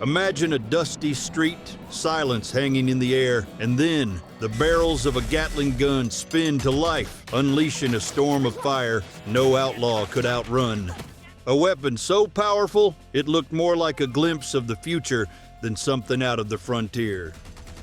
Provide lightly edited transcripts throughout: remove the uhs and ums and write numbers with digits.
Imagine a dusty street, silence hanging in the air, and then the barrels of a Gatling gun spin to life, unleashing a storm of fire no outlaw could outrun. A weapon so powerful, it looked more like a glimpse of the future than something out of the frontier.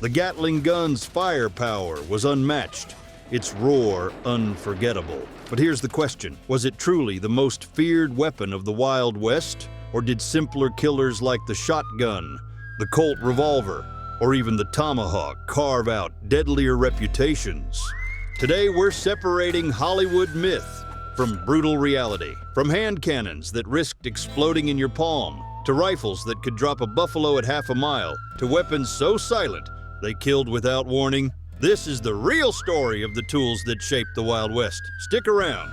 The Gatling gun's firepower was unmatched, its roar unforgettable. But here's the question: was it truly the most feared weapon of the Wild West? Or did simpler killers like the shotgun, the Colt revolver, or even the Tomahawk carve out deadlier reputations? Today we're separating Hollywood myth from brutal reality. From hand cannons that risked exploding in your palm, to rifles that could drop a buffalo at half a mile, to weapons so silent they killed without warning. This is the real story of the tools that shaped the Wild West. Stick around,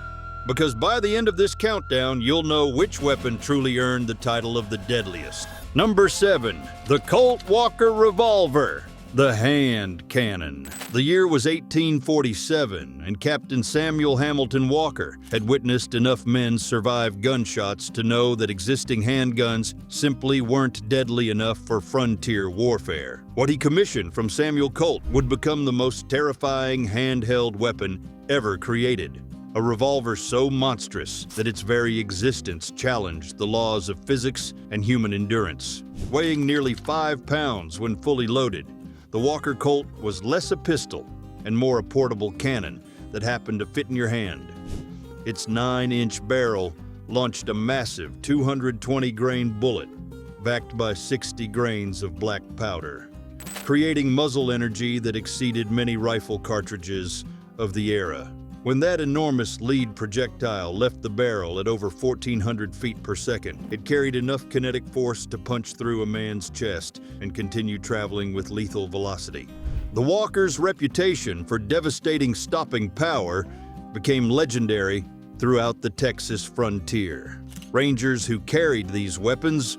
because by the end of this countdown, you'll know which weapon truly earned the title of the deadliest. Number 7, the Colt Walker revolver, the hand cannon. The year was 1847, and Captain Samuel Hamilton Walker had witnessed enough men survive gunshots to know that existing handguns simply weren't deadly enough for frontier warfare. What he commissioned from Samuel Colt would become the most terrifying handheld weapon ever created. A revolver so monstrous that its very existence challenged the laws of physics and human endurance. Weighing nearly 5 pounds when fully loaded, the Walker Colt was less a pistol and more a portable cannon that happened to fit in your hand. Its 9-inch barrel launched a massive 220-grain bullet backed by 60 grains of black powder, creating muzzle energy that exceeded many rifle cartridges of the era. When that enormous lead projectile left the barrel at over 1,400 feet per second, it carried enough kinetic force to punch through a man's chest and continue traveling with lethal velocity. The Walker's reputation for devastating stopping power became legendary throughout the Texas frontier. Rangers who carried these weapons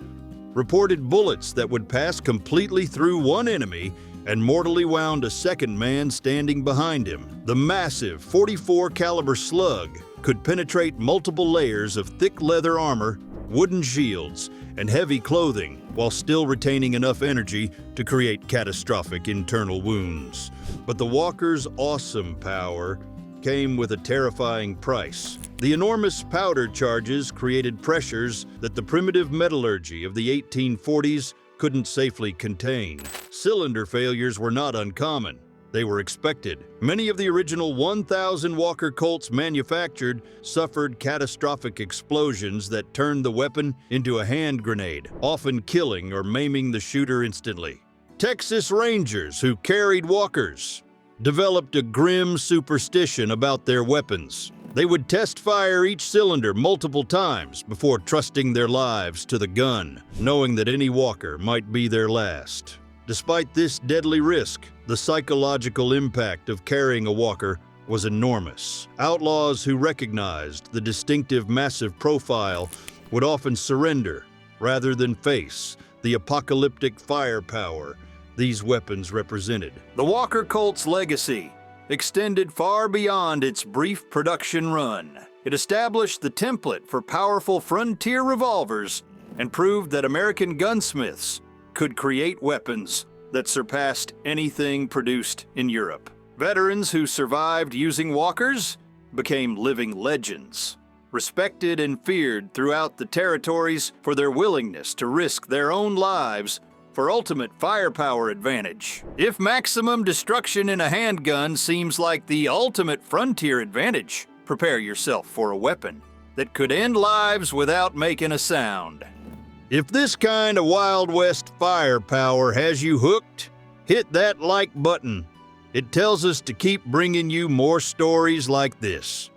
reported bullets that would pass completely through one enemy and mortally wound a second man standing behind him. The massive .44 caliber slug could penetrate multiple layers of thick leather armor, wooden shields, and heavy clothing while still retaining enough energy to create catastrophic internal wounds. But the Walker's awesome power came with a terrifying price. The enormous powder charges created pressures that the primitive metallurgy of the 1840s couldn't safely contain. Cylinder failures were not uncommon. They were expected. Many of the original 1,000 Walker Colts manufactured suffered catastrophic explosions that turned the weapon into a hand grenade, often killing or maiming the shooter instantly. Texas Rangers who carried Walkers developed a grim superstition about their weapons. They would test fire each cylinder multiple times before trusting their lives to the gun, knowing that any Walker might be their last. Despite this deadly risk, the psychological impact of carrying a Walker was enormous. Outlaws who recognized the distinctive massive profile would often surrender rather than face the apocalyptic firepower these weapons represented. The Walker Colt's legacy extended far beyond its brief production run. It established the template for powerful frontier revolvers and proved that American gunsmiths could create weapons that surpassed anything produced in Europe. Veterans who survived using Walkers became living legends, respected and feared throughout the territories for their willingness to risk their own lives for ultimate firepower advantage. If maximum destruction in a handgun seems like the ultimate frontier advantage, prepare yourself for a weapon that could end lives without making a sound. If this kind of Wild West firepower has you hooked, hit that like button. It tells us to keep bringing you more stories like this.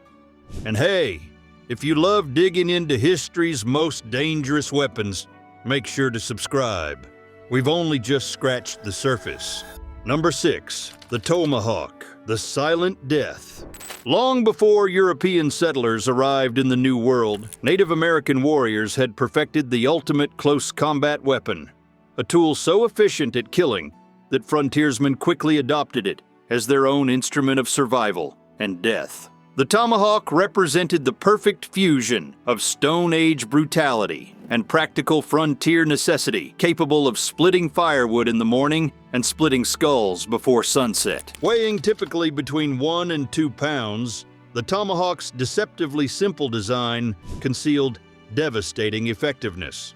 And hey, if you love digging into history's most dangerous weapons, make sure to subscribe. We've only just scratched the surface. Number 6, the Tomahawk, the silent death. Long before European settlers arrived in the New World, Native American warriors had perfected the ultimate close combat weapon, a tool so efficient at killing that frontiersmen quickly adopted it as their own instrument of survival and death. The Tomahawk represented the perfect fusion of Stone Age brutality and practical frontier necessity, capable of splitting firewood in the morning and splitting skulls before sunset. Weighing typically between 1 and 2 pounds, the Tomahawk's deceptively simple design concealed devastating effectiveness.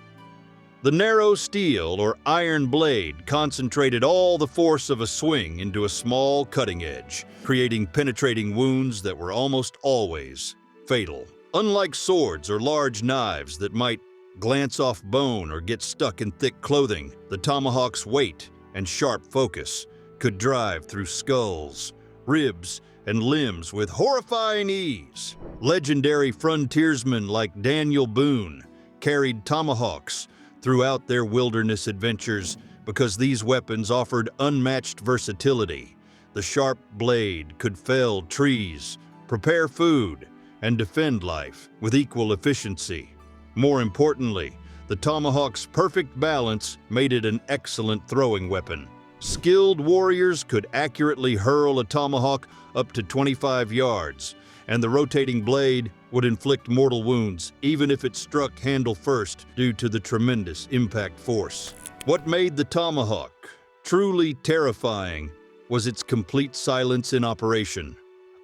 The narrow steel or iron blade concentrated all the force of a swing into a small cutting edge, creating penetrating wounds that were almost always fatal. Unlike swords or large knives that might glance off bone or get stuck in thick clothing, the Tomahawk's weight and sharp focus could drive through skulls, ribs, and limbs with horrifying ease. Legendary frontiersmen like Daniel Boone carried tomahawks throughout their wilderness adventures because these weapons offered unmatched versatility. The sharp blade could fell trees, prepare food, and defend life with equal efficiency. More importantly, the tomahawk's perfect balance made it an excellent throwing weapon. Skilled warriors could accurately hurl a tomahawk up to 25 yards, and the rotating blade would inflict mortal wounds even if it struck handle first due to the tremendous impact force. What made the tomahawk truly terrifying was its complete silence in operation.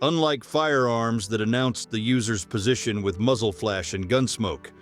Unlike firearms that announced the user's position with muzzle flash and gun smoke,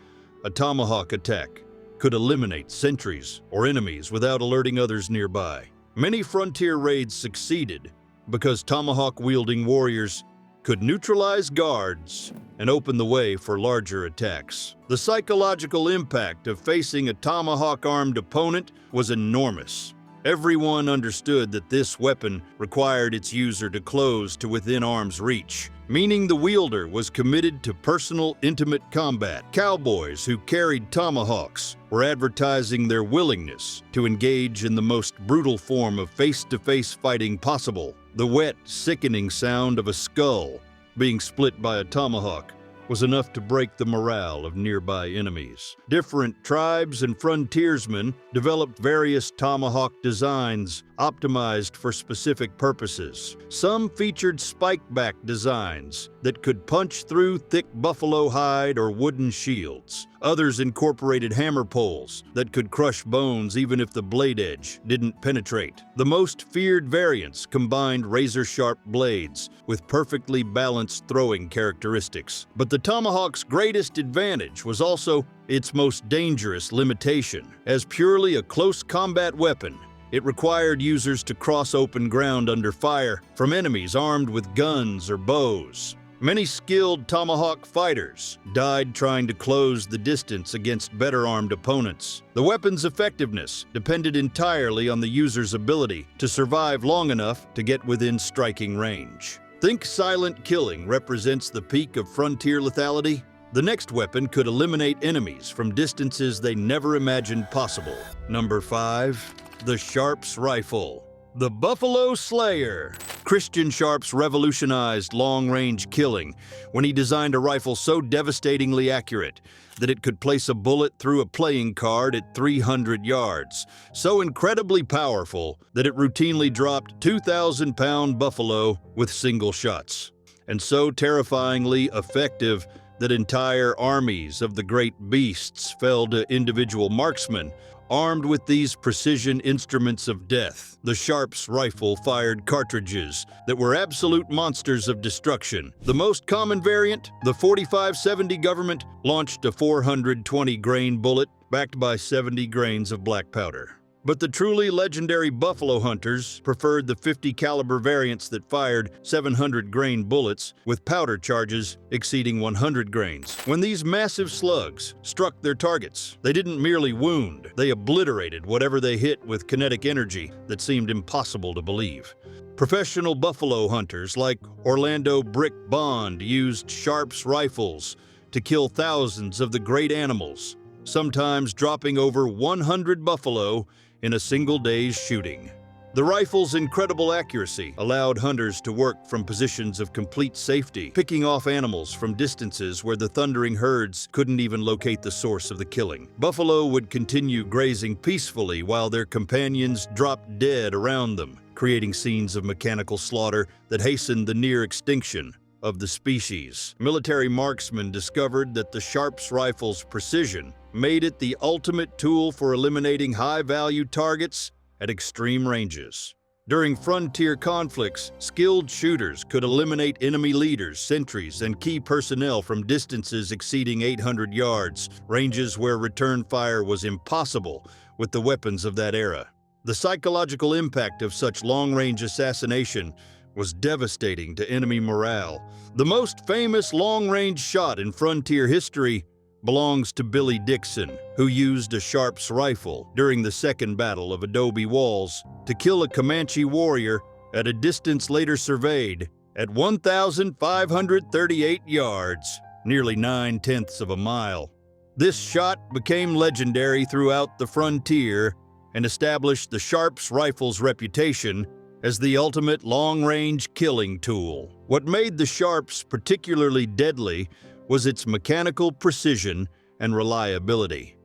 a tomahawk attack could eliminate sentries or enemies without alerting others nearby. Many frontier raids succeeded because tomahawk-wielding warriors could neutralize guards and open the way for larger attacks. The psychological impact of facing a tomahawk-armed opponent was enormous. Everyone understood that this weapon required its user to close to within arm's reach, meaning the wielder was committed to personal, intimate combat. Cowboys who carried tomahawks were advertising their willingness to engage in the most brutal form of face-to-face fighting possible. The wet, sickening sound of a skull being split by a tomahawk was enough to break the morale of nearby enemies. Different tribes and frontiersmen developed various tomahawk designs optimized for specific purposes. Some featured spike-back designs that could punch through thick buffalo hide or wooden shields. Others incorporated hammer poles that could crush bones even if the blade edge didn't penetrate. The most feared variants combined razor-sharp blades with perfectly balanced throwing characteristics. But the tomahawk's greatest advantage was also its most dangerous limitation. As purely a close combat weapon, it required users to cross open ground under fire from enemies armed with guns or bows. Many skilled tomahawk fighters died trying to close the distance against better armed opponents. The weapon's effectiveness depended entirely on the user's ability to survive long enough to get within striking range. Think silent killing represents the peak of frontier lethality? The next weapon could eliminate enemies from distances they never imagined possible. Number 5. The Sharps Rifle. The Buffalo Slayer. Christian Sharps revolutionized long-range killing when he designed a rifle so devastatingly accurate that it could place a bullet through a playing card at 300 yards, so incredibly powerful that it routinely dropped 2,000-pound buffalo with single shots, and so terrifyingly effective that entire armies of the great beasts fell to individual marksmen armed with these precision instruments of death. The Sharps rifle fired cartridges that were absolute monsters of destruction. The most common variant, the 4570 government, launched a 420-grain bullet backed by 70 grains of black powder. But the truly legendary buffalo hunters preferred the 50 caliber variants that fired 700-grain bullets with powder charges exceeding 100 grains. When these massive slugs struck their targets, they didn't merely wound, they obliterated whatever they hit with kinetic energy that seemed impossible to believe. Professional buffalo hunters like Orlando Brick Bond used Sharps rifles to kill thousands of the great animals, sometimes dropping over 100 buffalo in a single day's shooting. The rifle's incredible accuracy allowed hunters to work from positions of complete safety, picking off animals from distances where the thundering herds couldn't even locate the source of the killing. Buffalo would continue grazing peacefully while their companions dropped dead around them, creating scenes of mechanical slaughter that hastened the near extinction of the species. Military marksmen discovered that the Sharps rifle's precision made it the ultimate tool for eliminating high-value targets at extreme ranges. During frontier conflicts, skilled shooters could eliminate enemy leaders, sentries, and key personnel from distances exceeding 800 yards, ranges where return fire was impossible with the weapons of that era. The psychological impact of such long-range assassination was devastating to enemy morale. The most famous long-range shot in frontier history belongs to Billy Dixon, who used a Sharps rifle during the Second Battle of Adobe Walls to kill a Comanche warrior at a distance later surveyed at 1,538 yards, nearly 9/10 of a mile. This shot became legendary throughout the frontier and established the Sharps rifle's reputation as the ultimate long-range killing tool. What made the Sharps particularly deadly was its mechanical precision and reliability.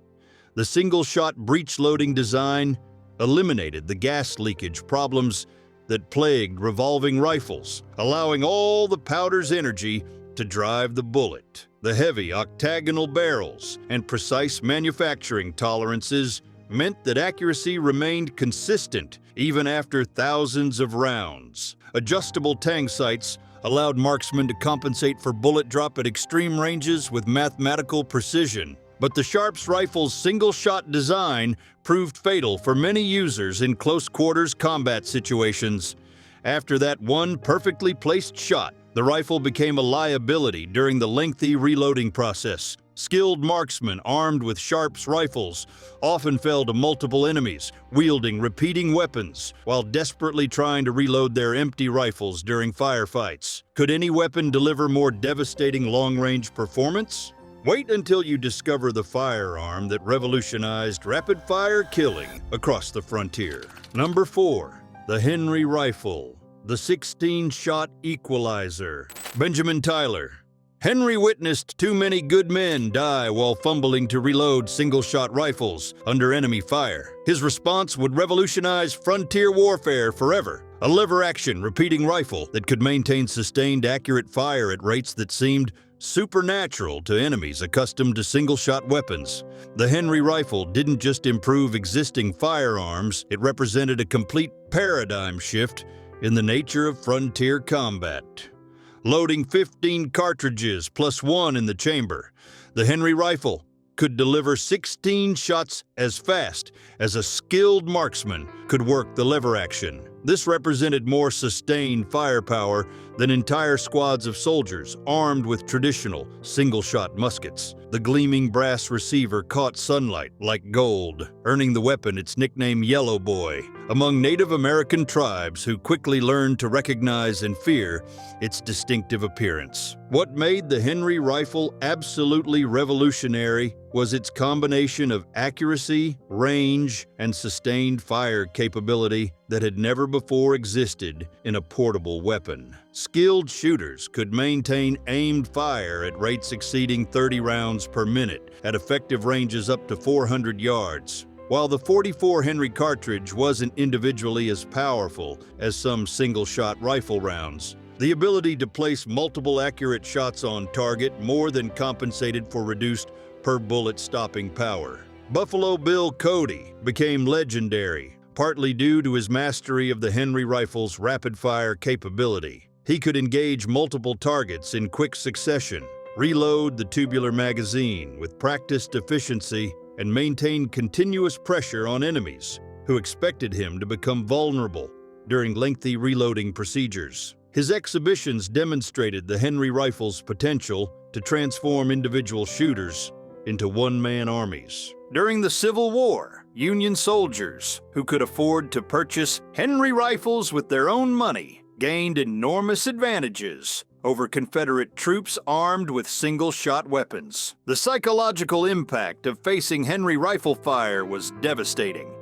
The single-shot breech-loading design eliminated the gas leakage problems that plagued revolving rifles, allowing all the powder's energy to drive the bullet. The heavy octagonal barrels and precise manufacturing tolerances meant that accuracy remained consistent even after thousands of rounds. Adjustable tang sights allowed marksmen to compensate for bullet drop at extreme ranges with mathematical precision. But the Sharps rifle's single-shot design proved fatal for many users in close-quarters combat situations. After that one perfectly placed shot, the rifle became a liability during the lengthy reloading process. Skilled marksmen armed with Sharps rifles often fell to multiple enemies, wielding repeating weapons, while desperately trying to reload their empty rifles during firefights. Could any weapon deliver more devastating long-range performance? Wait until you discover the firearm that revolutionized rapid-fire killing across the frontier. Number 4. The Henry Rifle, the 16-shot equalizer. Benjamin Tyler. Henry witnessed too many good men die while fumbling to reload single-shot rifles under enemy fire. His response would revolutionize frontier warfare forever. A lever-action repeating rifle that could maintain sustained accurate fire at rates that seemed supernatural to enemies accustomed to single-shot weapons. The Henry rifle didn't just improve existing firearms, it represented a complete paradigm shift in the nature of frontier combat. Loading 15 cartridges plus 1 in the chamber, the Henry rifle could deliver 16 shots as fast as a skilled marksman could work the lever action. This represented more sustained firepower than entire squads of soldiers armed with traditional single-shot muskets. The gleaming brass receiver caught sunlight like gold, earning the weapon its nickname Yellow Boy among Native American tribes who quickly learned to recognize and fear its distinctive appearance. What made the Henry rifle absolutely revolutionary was its combination of accuracy, range, and sustained fire capability that had never before existed in a portable weapon. Skilled shooters could maintain aimed fire at rates exceeding 30 rounds per minute at effective ranges up to 400 yards. While the .44 Henry cartridge wasn't individually as powerful as some single-shot rifle rounds, the ability to place multiple accurate shots on target more than compensated for reduced per-bullet stopping power. Buffalo Bill Cody became legendary, partly due to his mastery of the Henry rifle's rapid-fire capability. He could engage multiple targets in quick succession, reload the tubular magazine with practiced efficiency, and maintain continuous pressure on enemies who expected him to become vulnerable during lengthy reloading procedures. His exhibitions demonstrated the Henry rifle's potential to transform individual shooters into one-man armies. During the Civil War, Union soldiers who could afford to purchase Henry rifles with their own money gained enormous advantages over Confederate troops armed with single-shot weapons. The psychological impact of facing Henry rifle fire was devastating.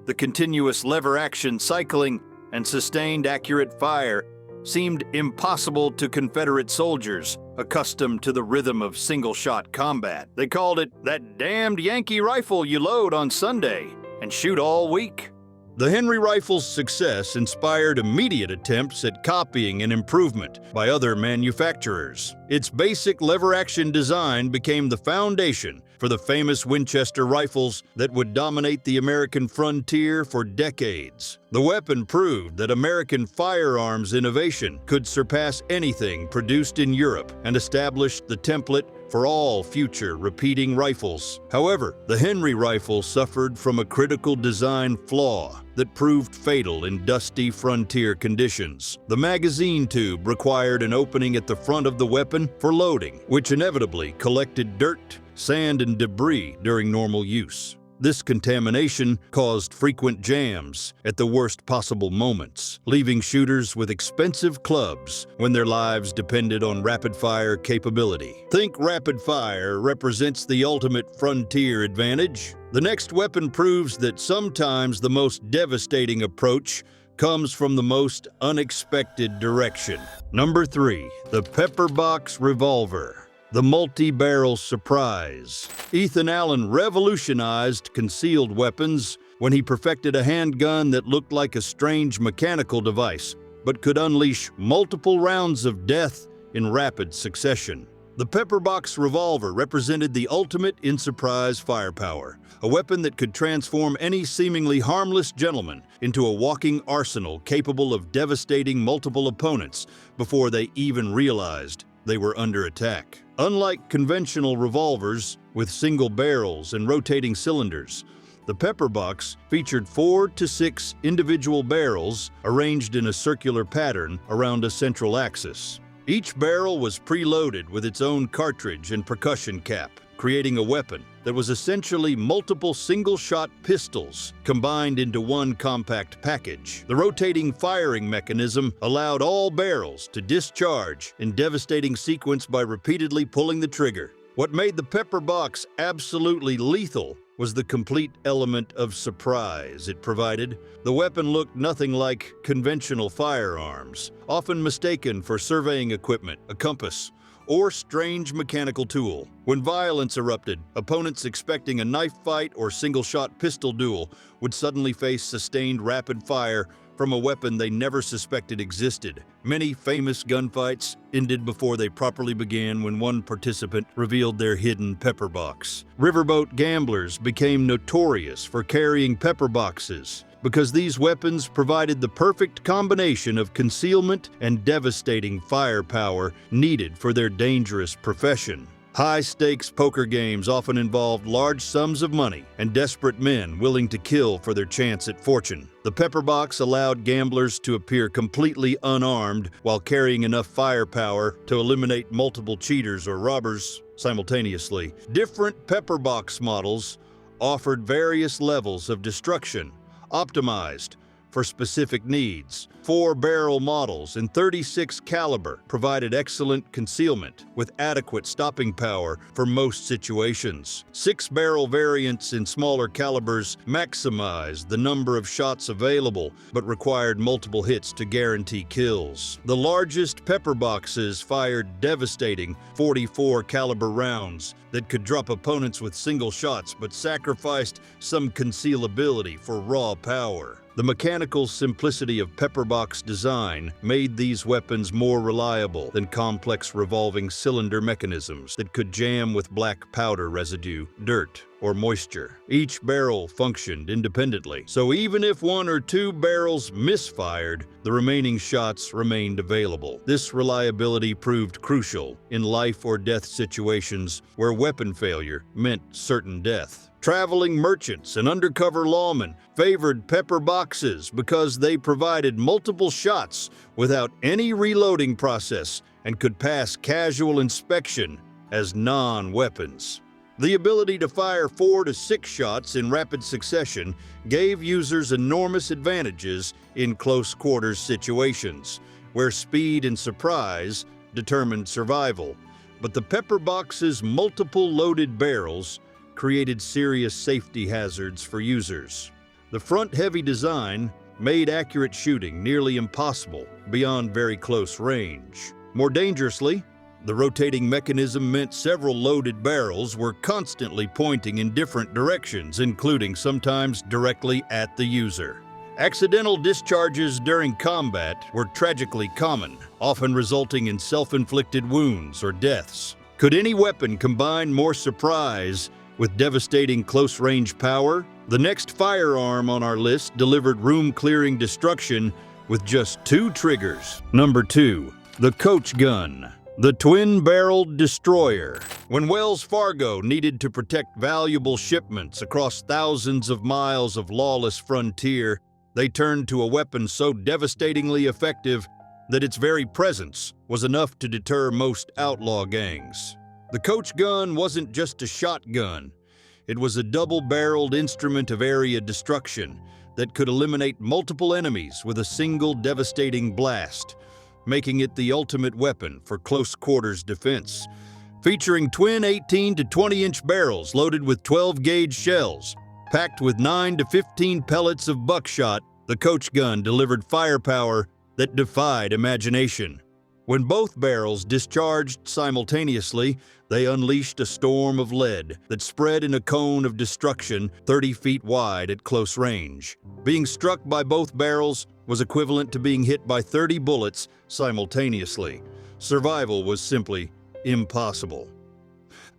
The continuous lever-action cycling and sustained accurate fire seemed impossible to Confederate soldiers accustomed to the rhythm of single-shot combat. They called it that damned Yankee rifle you load on Sunday and shoot all week. The Henry rifle's success inspired immediate attempts at copying and improvement by other manufacturers. Its basic lever-action design became the foundation for the famous Winchester rifles that would dominate the American frontier for decades. The weapon proved that American firearms innovation could surpass anything produced in Europe and established the template for all future repeating rifles. However, the Henry rifle suffered from a critical design flaw that proved fatal in dusty frontier conditions. The magazine tube required an opening at the front of the weapon for loading, which inevitably collected dirt, sand, and debris during normal use. This contamination caused frequent jams at the worst possible moments, leaving shooters with expensive clubs when their lives depended on rapid-fire capability. Think rapid-fire represents the ultimate frontier advantage. The next weapon proves that sometimes the most devastating approach comes from the most unexpected direction. Number 3, the Pepperbox revolver. The multi-barrel surprise. Ethan Allen revolutionized concealed weapons when he perfected a handgun that looked like a strange mechanical device, but could unleash multiple rounds of death in rapid succession. The Pepperbox revolver represented the ultimate in surprise firepower, a weapon that could transform any seemingly harmless gentleman into a walking arsenal capable of devastating multiple opponents before they even realized they were under attack. Unlike conventional revolvers with single barrels and rotating cylinders, the Pepperbox featured 4 to 6 individual barrels arranged in a circular pattern around a central axis. Each barrel was preloaded with its own cartridge and percussion cap, creating a weapon that was essentially multiple single-shot pistols combined into one compact package. The rotating firing mechanism allowed all barrels to discharge in devastating sequence by repeatedly pulling the trigger. What made the Pepperbox absolutely lethal was the complete element of surprise it provided. The weapon looked nothing like conventional firearms, often mistaken for surveying equipment, a compass, or strange mechanical tool. When violence erupted, opponents expecting a knife fight or single-shot pistol duel would suddenly face sustained rapid fire from a weapon they never suspected existed. Many famous gunfights ended before they properly began when one participant revealed their hidden Pepperbox. Riverboat gamblers became notorious for carrying Pepperboxes because these weapons provided the perfect combination of concealment and devastating firepower needed for their dangerous profession. High-stakes poker games often involved large sums of money and desperate men willing to kill for their chance at fortune. The Pepperbox allowed gamblers to appear completely unarmed while carrying enough firepower to eliminate multiple cheaters or robbers simultaneously. Different Pepperbox models offered various levels of destruction, optimized for specific needs. 4-barrel models in .36 caliber provided excellent concealment with adequate stopping power for most situations. 6-barrel variants in smaller calibers maximized the number of shots available but required multiple hits to guarantee kills. The largest Pepperboxes fired devastating .44 caliber rounds that could drop opponents with single shots but sacrificed some concealability for raw power. The mechanical simplicity of Pepperbox design made these weapons more reliable than complex revolving cylinder mechanisms that could jam with black powder residue, dirt, or moisture. Each barrel functioned independently, so even if 1 or 2 barrels misfired, the remaining shots remained available. This reliability proved crucial in life or death situations where weapon failure meant certain death. Traveling merchants and undercover lawmen favored Pepperboxes because they provided multiple shots without any reloading process and could pass casual inspection as non-weapons. The ability to fire 4 to 6 shots in rapid succession gave users enormous advantages in close quarters situations, where speed and surprise determined survival. But the Pepperbox's multiple loaded barrels created serious safety hazards for users. The front-heavy design made accurate shooting nearly impossible beyond very close range. More dangerously, the rotating mechanism meant several loaded barrels were constantly pointing in different directions, including sometimes directly at the user. Accidental discharges during combat were tragically common, often resulting in self-inflicted wounds or deaths. Could any weapon combine more surprise with devastating close-range power, the next firearm on our list delivered room-clearing destruction with just 2 triggers. Number 2. The Coach Gun, the twin-barreled destroyer. When Wells Fargo needed to protect valuable shipments across thousands of miles of lawless frontier, they turned to a weapon so devastatingly effective that its very presence was enough to deter most outlaw gangs. The Coach Gun wasn't just a shotgun. It was a double-barreled instrument of area destruction that could eliminate multiple enemies with a single devastating blast, making it the ultimate weapon for close-quarters defense. Featuring twin 18 to 20-inch barrels loaded with 12-gauge shells, packed with 9 to 15 pellets of buckshot, the Coach Gun delivered firepower that defied imagination. When both barrels discharged simultaneously, they unleashed a storm of lead that spread in a cone of destruction 30 feet wide at close range. Being struck by both barrels was equivalent to being hit by 30 bullets simultaneously. Survival was simply impossible.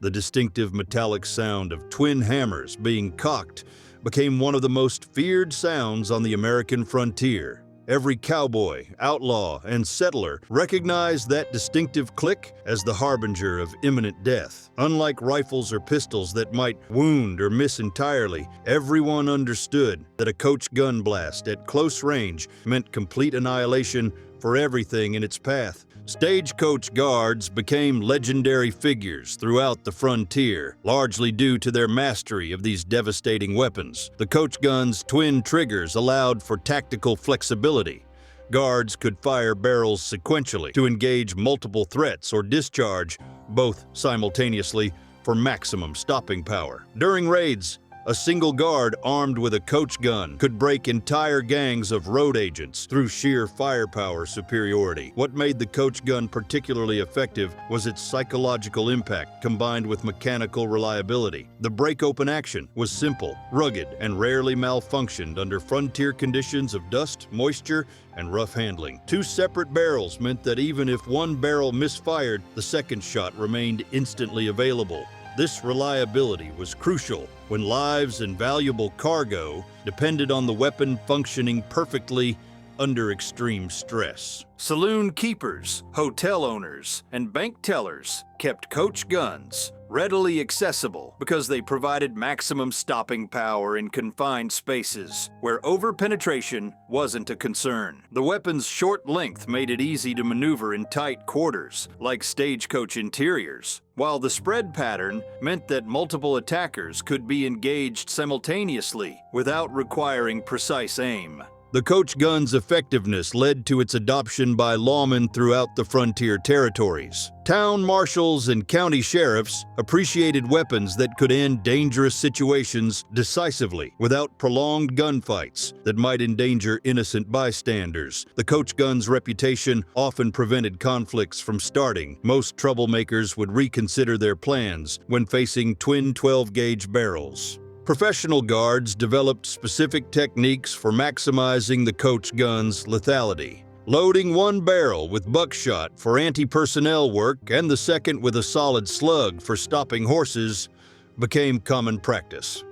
The distinctive metallic sound of twin hammers being cocked became one of the most feared sounds on the American frontier. Every cowboy, outlaw, and settler recognized that distinctive click as the harbinger of imminent death. Unlike rifles or pistols that might wound or miss entirely, everyone understood that a Coach gun blast at close range meant complete annihilation for everything in its path. Stagecoach guards became legendary figures throughout the frontier, largely due to their mastery of these devastating weapons. The Coach gun's twin triggers allowed for tactical flexibility. Guards could fire barrels sequentially to engage multiple threats or discharge both simultaneously for maximum stopping power. During raids, a single guard armed with a Coach gun could break entire gangs of road agents through sheer firepower superiority. What made the Coach gun particularly effective was its psychological impact combined with mechanical reliability. The break-open action was simple, rugged, and rarely malfunctioned under frontier conditions of dust, moisture, and rough handling. 2 separate barrels meant that even if one barrel misfired, the second shot remained instantly available. This reliability was crucial when lives and valuable cargo depended on the weapon functioning perfectly under extreme stress. Saloon keepers, hotel owners, and bank tellers kept Coach guns readily accessible because they provided maximum stopping power in confined spaces where overpenetration wasn't a concern. The weapon's short length made it easy to maneuver in tight quarters, like stagecoach interiors, while the spread pattern meant that multiple attackers could be engaged simultaneously without requiring precise aim. The Coach gun's effectiveness led to its adoption by lawmen throughout the frontier territories. Town marshals and county sheriffs appreciated weapons that could end dangerous situations decisively without prolonged gunfights that might endanger innocent bystanders. The Coach gun's reputation often prevented conflicts from starting. Most troublemakers would reconsider their plans when facing twin 12-gauge barrels. Professional guards developed specific techniques for maximizing the Coach gun's lethality. Loading one barrel with buckshot for anti-personnel work and the second with a solid slug for stopping horses became common practice.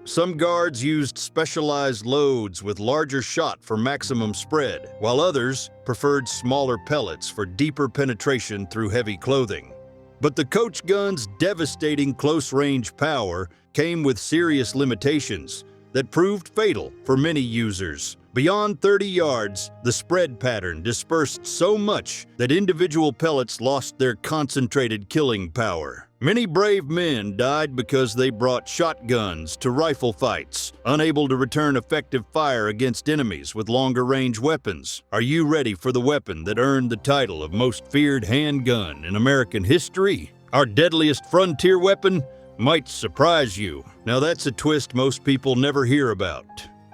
Some guards used specialized loads with larger shot for maximum spread, while others preferred smaller pellets for deeper penetration through heavy clothing. But the Coach gun's devastating close-range power came with serious limitations that proved fatal for many users. Beyond 30 yards, the spread pattern dispersed so much that individual pellets lost their concentrated killing power. Many brave men died because they brought shotguns to rifle fights, unable to return effective fire against enemies with longer-range weapons. Are you ready for the weapon that earned the title of most feared handgun in American history? Our deadliest frontier weapon might surprise you. Now that's a twist most people never hear about.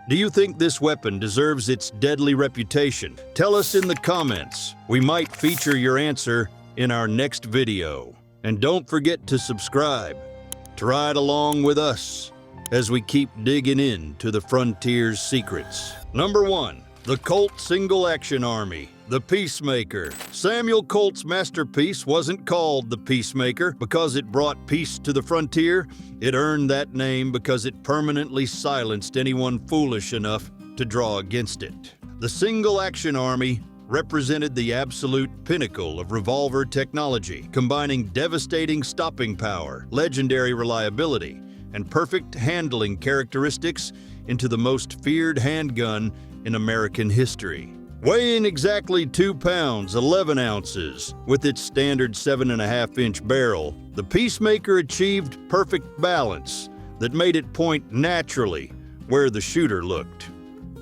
Do you think this weapon deserves its deadly reputation? Tell us in the comments. We might feature your answer in our next video. And don't forget to subscribe to ride along with us as we keep digging into the frontier's secrets. Number 1. The Colt Single Action Army, The Peacemaker. Samuel Colt's masterpiece wasn't called The Peacemaker because it brought peace to the frontier. It earned that name because it permanently silenced anyone foolish enough to draw against it. The single-action army represented the absolute pinnacle of revolver technology, combining devastating stopping power, legendary reliability, and perfect handling characteristics into the most feared handgun in American history. Weighing exactly 2 pounds, 11 ounces, with its standard 7.5-inch barrel, the Peacemaker achieved perfect balance that made it point naturally where the shooter looked.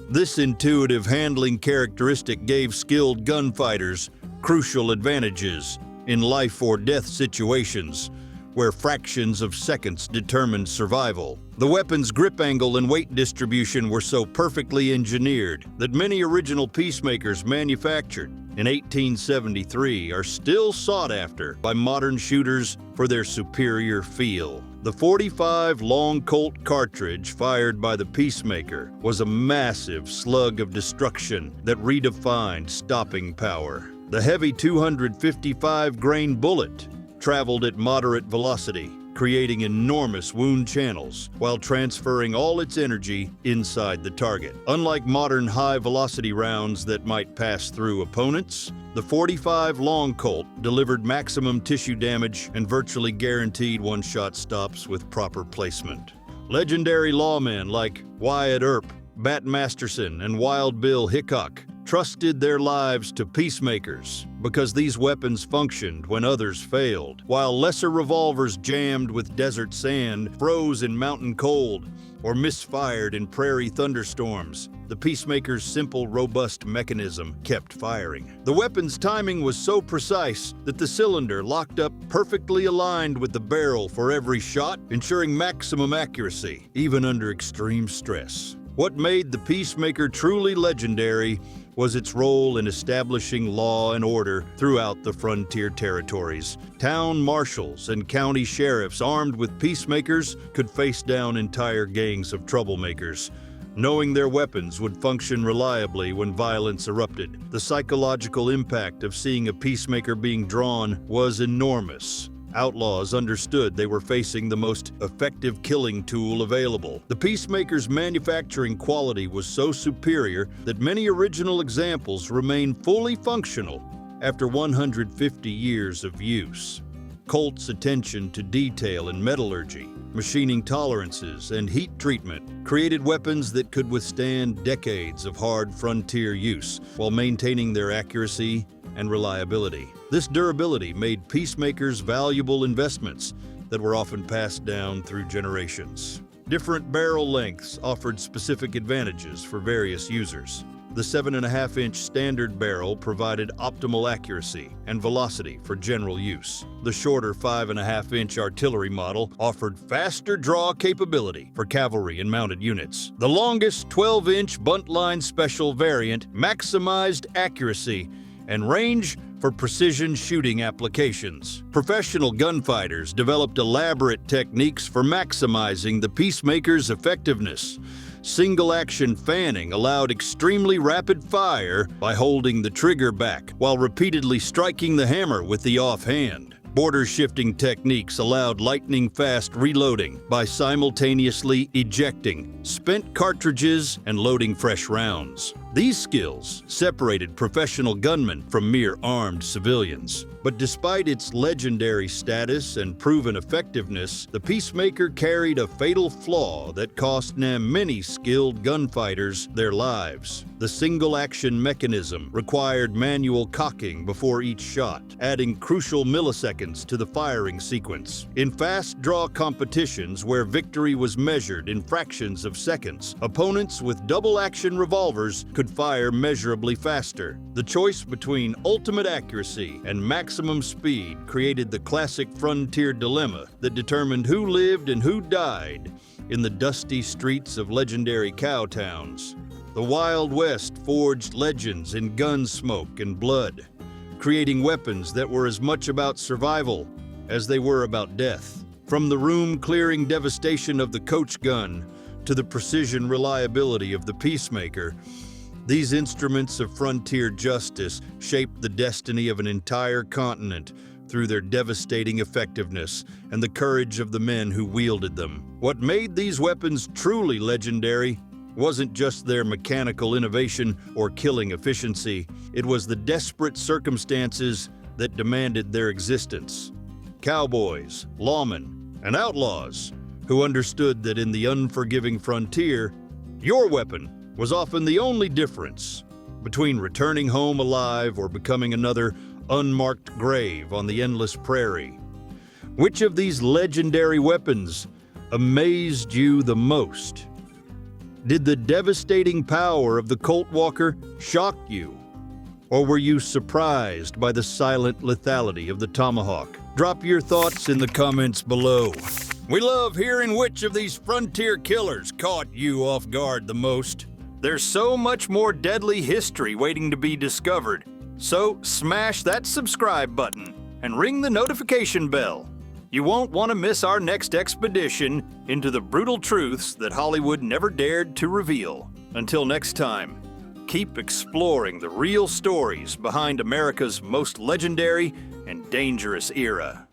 This intuitive handling characteristic gave skilled gunfighters crucial advantages in life or death situations where fractions of seconds determined survival. The weapon's grip angle and weight distribution were so perfectly engineered that many original Peacemakers manufactured in 1873 are still sought after by modern shooters for their superior feel. The .45 long Colt cartridge fired by the Peacemaker was a massive slug of destruction that redefined stopping power. The heavy 255-grain bullet traveled at moderate velocity, creating enormous wound channels while transferring all its energy inside the target. Unlike modern high-velocity rounds that might pass through opponents, the .45 long Colt delivered maximum tissue damage and virtually guaranteed one-shot stops with proper placement. Legendary lawmen like Wyatt Earp, Bat Masterson, and Wild Bill Hickok trusted their lives to Peacemakers because these weapons functioned when others failed. While lesser revolvers jammed with desert sand, froze in mountain cold, or misfired in prairie thunderstorms, the Peacemaker's simple, robust mechanism kept firing. The weapon's timing was so precise that the cylinder locked up perfectly aligned with the barrel for every shot, ensuring maximum accuracy, even under extreme stress. What made the Peacemaker truly legendary was its role in establishing law and order throughout the frontier territories. Town marshals and county sheriffs armed with Peacemakers could face down entire gangs of troublemakers, knowing their weapons would function reliably when violence erupted. The psychological impact of seeing a Peacemaker being drawn was enormous. Outlaws understood they were facing the most effective killing tool available. The Peacemaker's manufacturing quality was so superior that many original examples remain fully functional after 150 years of use. Colt's attention to detail in metallurgy, machining tolerances, and heat treatment created weapons that could withstand decades of hard frontier use while maintaining their accuracy and reliability. This durability made Peacemakers valuable investments that were often passed down through generations. Different barrel lengths offered specific advantages for various users. The 7.5-inch standard barrel provided optimal accuracy and velocity for general use. The shorter 5.5-inch artillery model offered faster draw capability for cavalry and mounted units. The longest 12-inch buntline special variant maximized accuracy and range for precision shooting applications. Professional gunfighters developed elaborate techniques for maximizing the Peacemaker's effectiveness. Single-action fanning allowed extremely rapid fire by holding the trigger back while repeatedly striking the hammer with the offhand. Border-shifting techniques allowed lightning-fast reloading by simultaneously ejecting spent cartridges and loading fresh rounds. These skills separated professional gunmen from mere armed civilians. But despite its legendary status and proven effectiveness, the Peacemaker carried a fatal flaw that cost many skilled gunfighters their lives. The single-action mechanism required manual cocking before each shot, adding crucial milliseconds to the firing sequence. In fast-draw competitions where victory was measured in fractions of seconds, opponents with double-action revolvers could fire measurably faster. The choice between ultimate accuracy and maximum speed created the classic frontier dilemma that determined who lived and who died in the dusty streets of legendary cow towns. The Wild West forged legends in gun smoke and blood, creating weapons that were as much about survival as they were about death. From the room-clearing devastation of the coach gun to the precision reliability of the Peacemaker, These instruments of frontier justice shaped the destiny of an entire continent through their devastating effectiveness and the courage of the men who wielded them. What made these weapons truly legendary wasn't just their mechanical innovation or killing efficiency, it was the desperate circumstances that demanded their existence. Cowboys, lawmen, and outlaws who understood that in the unforgiving frontier, your weapon was often the only difference between returning home alive or becoming another unmarked grave on the endless prairie. Which of these legendary weapons amazed you the most? Did the devastating power of the Colt Walker shock you? Or were you surprised by the silent lethality of the Tomahawk? Drop your thoughts in the comments below. We love hearing which of these frontier killers caught you off guard the most. There's so much more deadly history waiting to be discovered. So smash that subscribe button and ring the notification bell. You won't want to miss our next expedition into the brutal truths that Hollywood never dared to reveal. Until next time, keep exploring the real stories behind America's most legendary and dangerous era.